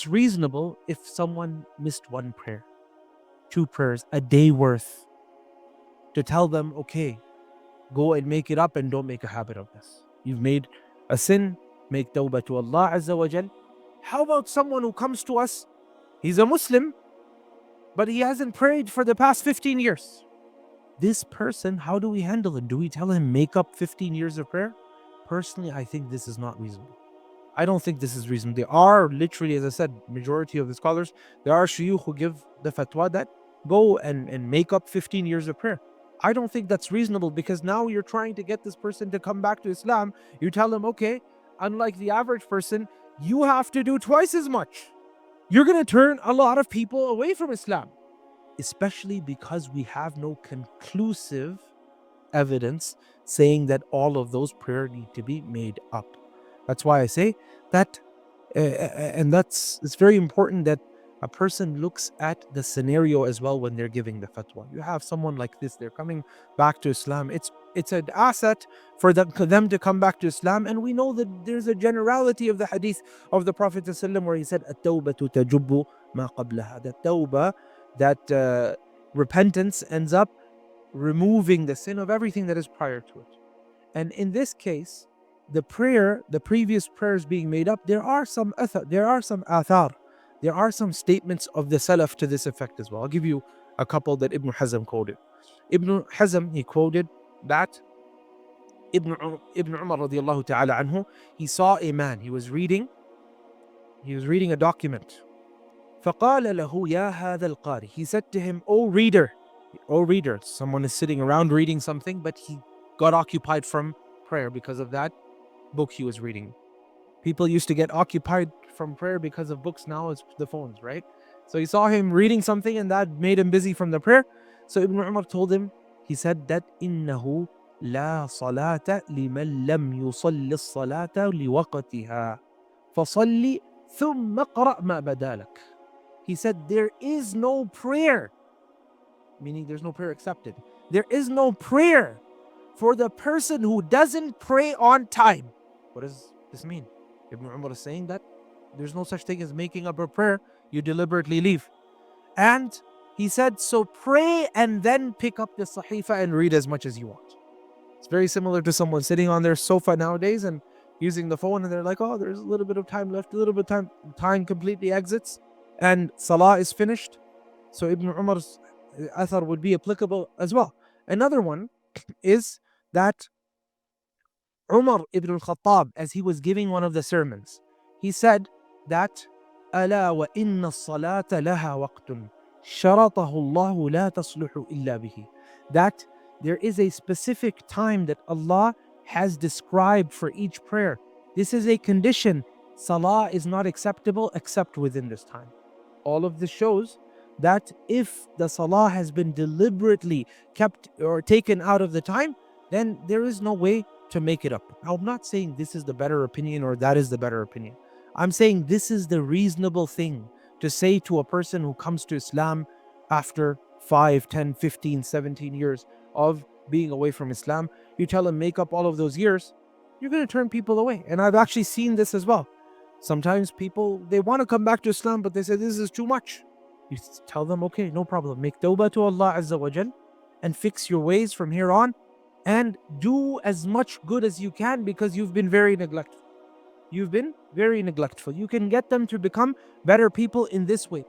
it's reasonable if someone missed one prayer, 2 prayers, a day worth, to tell them, okay, go and make it up and don't make a habit of this. You've made a sin, make tawbah to Allah Azza wa Jal. How about someone who comes to us, he's a Muslim, but he hasn't prayed for the past 15 years. This person, how do we handle it? Do we tell him make up 15 years of prayer? Personally, I think this is not reasonable. I don't think this is reasonable. There are literally, as I said, majority of the scholars, there are shuyukh who give the fatwa that go and make up 15 years of prayer. I don't think that's reasonable, because now you're trying to get this person to come back to Islam. You tell him, okay, unlike the average person, you have to do twice as much. You're going to turn a lot of people away from Islam, especially because we have no conclusive evidence saying that all of those prayers need to be made up. That's why I say that, and it's very important that a person looks at the scenario as well when they're giving the fatwa. You have someone like this, they're coming back to Islam. It's an asset for them to come back to Islam. And we know that there's a generality of the hadith of the Prophet ﷺ where he said, "At-tawbatu tajubbu ma qablaha." That tawbah, that repentance ends up removing the sin of everything that is prior to it. And in this case, the previous prayers being made up, there are some athar, there are some statements of the Salaf to this effect as well. I'll give you a couple that Ibn Hazm quoted. Ibn Hazm, he quoted that Ibn Umar radiallahu ta'ala anhu, he saw a man, he was reading a document. فَقَالَ لَهُ يَا هَذَا الْقَارِ. He said to him, O reader, someone is sitting around reading something, but he got occupied from prayer because of that book he was reading. People used to get occupied from prayer because of books. Now it's the phones, right? So he saw him reading something and that made him busy from the prayer. So Ibn Umar told him, he said that إِنَّهُ لَا صَلَاةَ لِمَنْ لَمْ يُصَلِّ الصَّلَاةَ لِوَقْتِهَا فَصَلِّ ثُمَّ قَرَأْ مَا بَدَالَكَ. He said there is no prayer, meaning there's no prayer accepted. There is no prayer for the person who doesn't pray on time. What does this mean? Ibn Umar is saying that there's no such thing as making up a prayer you deliberately leave. And he said, so pray and then pick up the sahifa and read as much as you want. It's very similar to someone sitting on their sofa nowadays and using the phone, and they're like, oh, there's a little bit of time left, a little bit of time completely exits, and Salah is finished. So Ibn Umar's athar would be applicable as well. Another one is that Umar ibn al-Khattab, as he was giving one of the sermons, he said that ألا وإن الصلاة لها وقت شرطه الله لا تصلح إلا به. That there is a specific time that Allah has described for each prayer. This is a condition. Salah is not acceptable except within this time. All of this shows that if the salah has been deliberately kept or taken out of the time, then there is no way to make it up. Now, I'm not saying this is the better opinion or that is the better opinion. I'm saying this is the reasonable thing to say to a person who comes to Islam after 5, 10, 15, 17 years of being away from Islam. You tell him make up all of those years, you're going to turn people away. And I've actually seen this as well. Sometimes people, they want to come back to Islam, but they say this is too much. You tell them, okay, no problem. Make tawbah to Allah Azza wa Jal and fix your ways from here on and do as much good as you can, because you've been very neglectful. You can get them to become better people in this way.